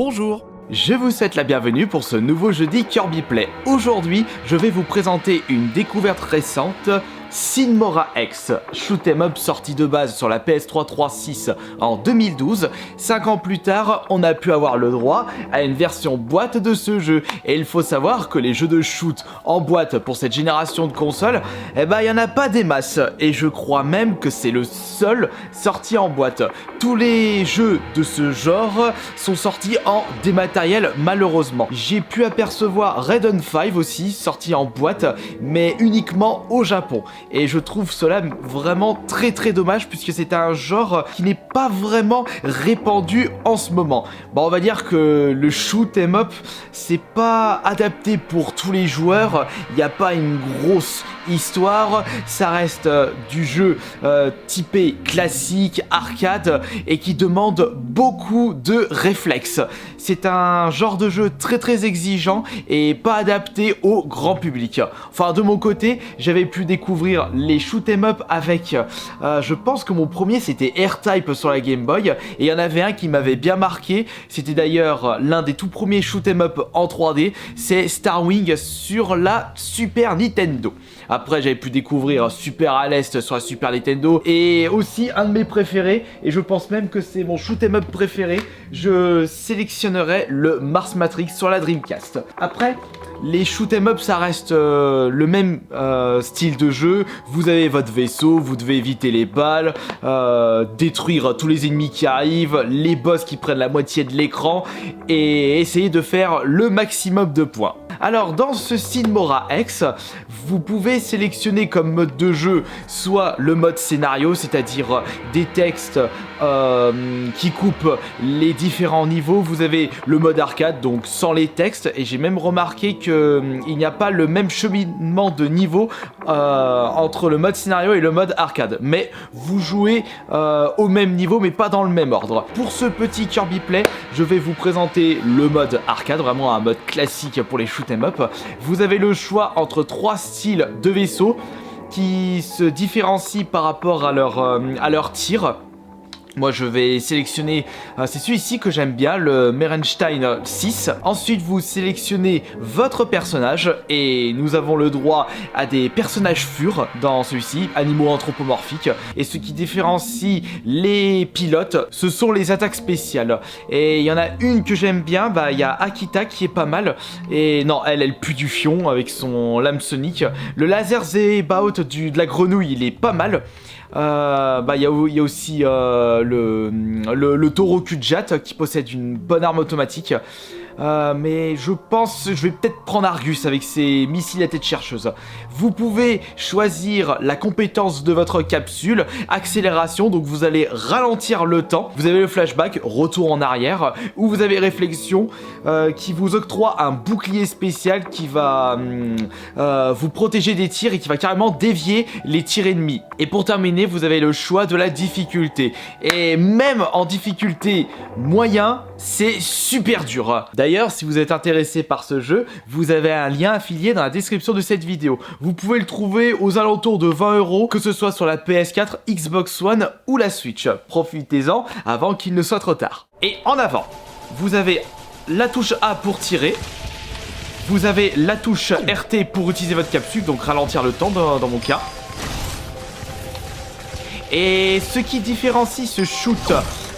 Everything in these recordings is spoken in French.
Bonjour. Je vous souhaite la bienvenue pour ce nouveau jeudi Kirby Play. Aujourd'hui, je vais vous présenter une découverte récente, Sin Mora X, shoot 'em up sorti de base sur la PS3 3.6 en 2012. 5 ans plus tard, on a pu avoir le droit à une version boîte de ce jeu. Et il faut savoir que les jeux de shoot en boîte pour cette génération de consoles, il n'y en a pas des masses. Et je crois même que c'est le seul sorti en boîte. Tous les jeux de ce genre sont sortis en dématériel malheureusement. J'ai pu apercevoir Red on 5 aussi, sorti en boîte, mais uniquement au Japon. Et je trouve cela vraiment très dommage puisque c'est un genre qui n'est pas vraiment répandu en ce moment. Bon, on va dire que le shoot 'em up, c'est pas adapté pour tous les joueurs. Il n'y a pas une grosse histoire. Ça reste du jeu typé classique, arcade et qui demande beaucoup de réflexes. C'est un genre de jeu très exigeant et pas adapté au grand public. Enfin, de mon côté, j'avais pu découvrir les shoot 'em up avec, je pense que mon premier c'était R-Type sur la Game Boy, et il y en avait un qui m'avait bien marqué, c'était d'ailleurs l'un des tout premiers shoot 'em up en 3D, c'est Star Wing sur la Super Nintendo. Après j'avais pu découvrir Super à l'Est sur la Super Nintendo, et aussi un de mes préférés, et je pense même que c'est mon shoot 'em up préféré, je sélectionnerai le Mars Matrix sur la Dreamcast. Après, les shoot 'em up ça reste le même style de jeu. Vous avez votre vaisseau, vous devez éviter les balles, détruire tous les ennemis qui arrivent, les boss qui prennent la moitié de l'écran et essayer de faire le maximum de points. Alors dans ce Sin Mora X, vous pouvez sélectionner comme mode de jeu soit le mode scénario, c'est-à-dire des textes qui coupent les différents niveaux. Vous avez le mode arcade, donc sans les textes, et j'ai même remarqué qu'il n'y a pas le même cheminement de niveau entre le mode scénario et le mode arcade, mais vous jouez au même niveau mais pas dans le même ordre. Pour ce petit Kirby Play, je vais vous présenter le mode arcade, vraiment un mode classique pour les shoot 'em up. Vous avez le choix entre 3 styles de vaisseaux qui se différencient par rapport à leur tir. Moi je vais sélectionner, c'est celui-ci que j'aime bien, le Merenstein 6. Ensuite vous sélectionnez votre personnage et nous avons le droit à des personnages furs dans celui-ci, animaux anthropomorphiques. Et ce qui différencie les pilotes, ce sont les attaques spéciales. Et il y en a une que j'aime bien, il y a Akita qui est pas mal. Et non, elle pue du fion avec son lame sonic. Le laser Zebaut de la grenouille, il est pas mal. Il y a aussi le taureau Kudjat qui possède une bonne arme automatique. Mais je pense je vais peut-être prendre Argus avec ses missiles à tête chercheuse. Vous pouvez choisir la compétence de votre capsule, accélération, donc vous allez ralentir le temps. Vous avez le flashback, retour en arrière, ou vous avez réflexion qui vous octroie un bouclier spécial qui va vous protéger des tirs et qui va carrément dévier les tirs ennemis. Et pour terminer, vous avez le choix de la difficulté. Et même en difficulté moyen, c'est super dur. D'ailleurs, si vous êtes intéressé par ce jeu, vous avez un lien affilié dans la description de cette vidéo. Vous pouvez le trouver aux alentours de 20 €, que ce soit sur la PS4, Xbox One ou la Switch. Profitez-en avant qu'il ne soit trop tard. Et en avant, vous avez la touche A pour tirer. Vous avez la touche RT pour utiliser votre capsule, donc ralentir le temps dans mon cas. Et ce qui différencie ce shoot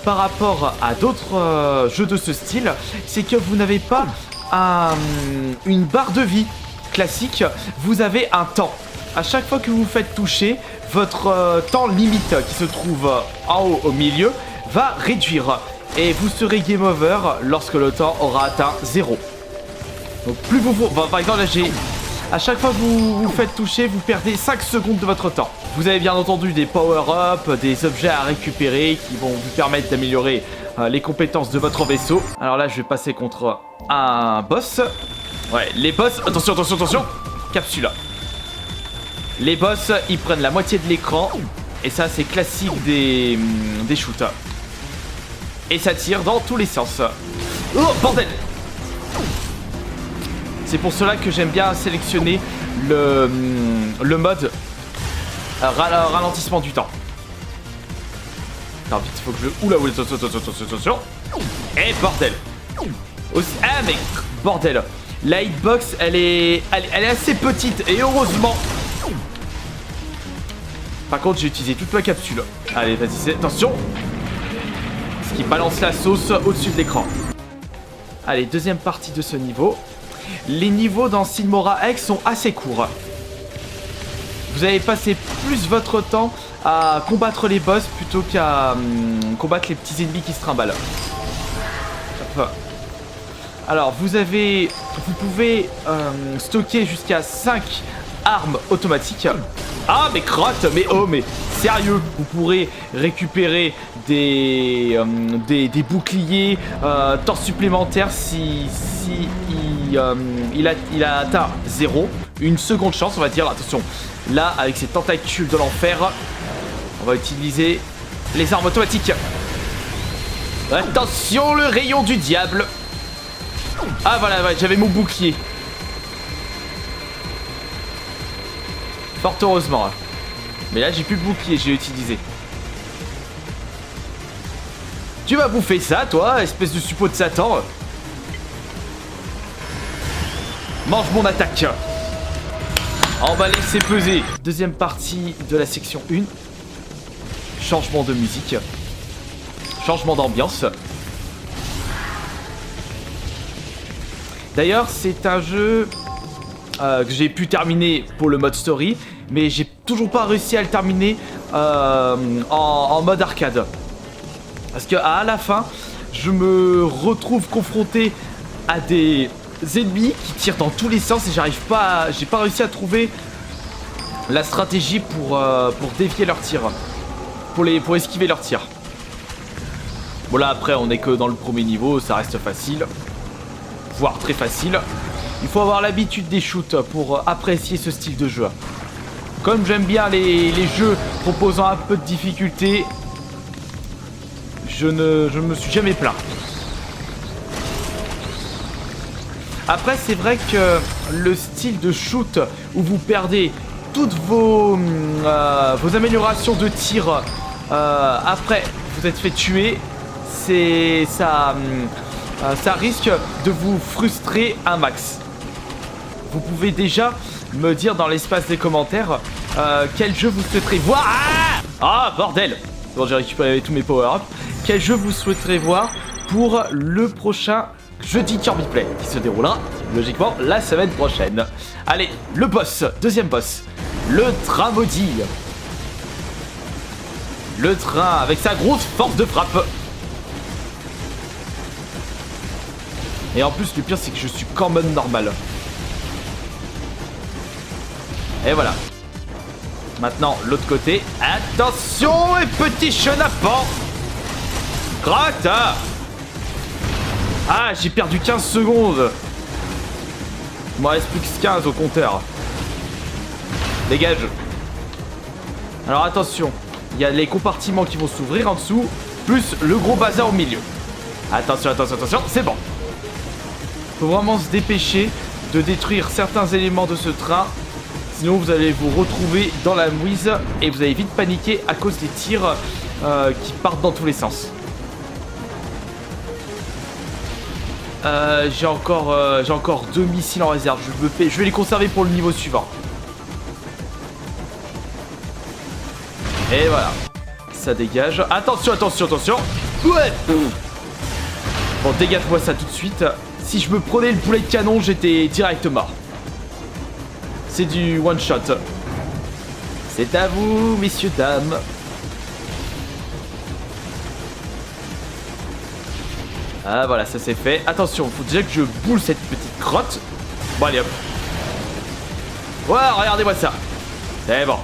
par rapport à d'autres jeux de ce style, c'est que vous n'avez pas une barre de vie classique, vous avez un temps. À chaque fois que vous faites toucher, votre temps limite qui se trouve en haut au milieu va réduire. Et vous serez game over lorsque le temps aura atteint 0. Donc plus vous... par exemple là à chaque fois que vous vous faites toucher, vous perdez 5 secondes de votre temps. Vous avez bien entendu des power-up, des objets à récupérer qui vont vous permettre d'améliorer les compétences de votre vaisseau. Alors là, je vais passer contre un boss. Ouais, les boss... Attention Capsule. Les boss, ils prennent la moitié de l'écran. Et ça, c'est classique des shooters. Et ça tire dans tous les sens. Oh, bordel! C'est pour cela que j'aime bien sélectionner le mode ralentissement du temps. Attends, vite, faut que je... Oula, attention. Et bordel. Ah mais bordel. La hitbox elle est assez petite et heureusement. Par contre j'ai utilisé toute ma capsule. Allez vas-y, attention. Ce qui balance la sauce au-dessus de l'écran. Allez, deuxième partie de ce niveau. Les niveaux dans Sid Meier's X sont assez courts. Vous allez passer plus votre temps à combattre les boss plutôt qu'à combattre les petits ennemis qui se trimballent. Hop. Alors, vous pouvez stocker jusqu'à 5 armes automatiques. Ah, mais crotte, mais oh, mais sérieux, vous pourrez récupérer des boucliers, temps supplémentaires si il a atteint 0. Une seconde chance, on va dire. Attention, là, avec ces tentacules de l'enfer, on va utiliser les armes automatiques. Attention, le rayon du diable. Ah voilà, ouais, j'avais mon bouclier. Fort heureusement. Mais là, j'ai plus de bouclier, j'ai utilisé. Tu vas bouffer ça, toi, espèce de suppôt de Satan. Mange mon attaque. Emballé, c'est pesé. Deuxième partie de la section 1. Changement de musique. Changement d'ambiance. D'ailleurs, c'est un jeu que j'ai pu terminer pour le mode story, mais j'ai toujours pas réussi à le terminer en mode arcade. Parce que à la fin, je me retrouve confronté à des ennemis qui tirent dans tous les sens et j'ai pas réussi à trouver la stratégie pour dévier leurs tirs, pour esquiver leurs tirs. Bon là après on est que dans le premier niveau, ça reste facile, voire très facile. Il faut avoir l'habitude des shoots pour apprécier ce style de jeu. Comme j'aime bien les jeux proposant un peu de difficulté, je me suis jamais plaint. Après c'est vrai que le style de shoot où vous perdez toutes vos améliorations de tir après vous êtes fait tuer, ça risque de vous frustrer un max. Vous pouvez déjà me dire dans l'espace des commentaires quel jeu vous souhaiterez voir. Ah bordel. Bon, j'ai récupéré tous mes power-ups. Quel jeu vous souhaiterez voir pour le prochain jeudi Kirby Play qui se déroulera logiquement la semaine prochaine. Allez, le boss, deuxième boss, le train maudit. Le train avec sa grosse force de frappe. Et en plus le pire c'est que je suis qu'en mode normal. Et voilà. Maintenant l'autre côté. Attention et petit chenapan. Crotte. Ah j'ai perdu 15 secondes. Il m'en reste plus que 15 au compteur. Dégage. Alors attention. Il y a les compartiments qui vont s'ouvrir en dessous. Plus le gros bazar au milieu. Attention, attention, attention. C'est bon. Faut vraiment se dépêcher de détruire certains éléments de ce train. Sinon vous allez vous retrouver dans la mouise et vous allez vite paniquer à cause des tirs qui partent dans tous les sens. J'ai encore 2 missiles en réserve. Je vais les conserver pour le niveau suivant. Et voilà. Ça dégage. Attention, attention, attention. Ouais. Bon, dégage-moi ça tout de suite. Si je me prenais le boulet de canon, j'étais direct mort. C'est du one shot. C'est à vous, messieurs, dames. Ah voilà, ça c'est fait. Attention, faut déjà que je boule cette petite crotte. Bon allez hop. Voilà, regardez-moi ça. C'est bon.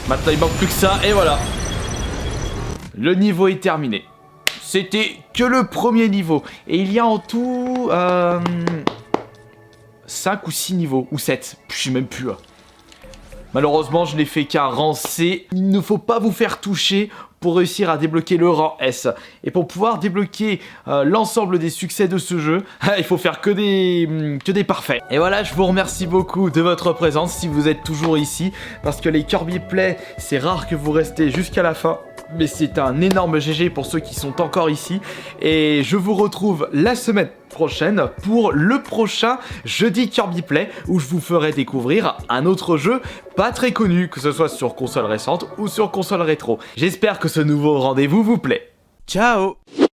Maintenant il manque plus que ça et voilà. Le niveau est terminé. C'était que le premier niveau. Et il y a en tout 5 ou 6 niveaux. Ou 7. Je sais même plus. Malheureusement, je n'ai fait qu'un rang C. Il ne faut pas vous faire toucher pour réussir à débloquer le rang S. Et pour pouvoir débloquer l'ensemble des succès de ce jeu, il faut faire que des parfaits. Et voilà, je vous remercie beaucoup de votre présence si vous êtes toujours ici. Parce que les Kirby Play, c'est rare que vous restez jusqu'à la fin. mais c'est un énorme GG pour ceux qui sont encore ici. Et je vous retrouve la semaine prochaine pour le prochain jeudi Kirby Play où je vous ferai découvrir un autre jeu pas très connu, que ce soit sur console récente ou sur console rétro. J'espère que ce nouveau rendez-vous vous plaît. Ciao!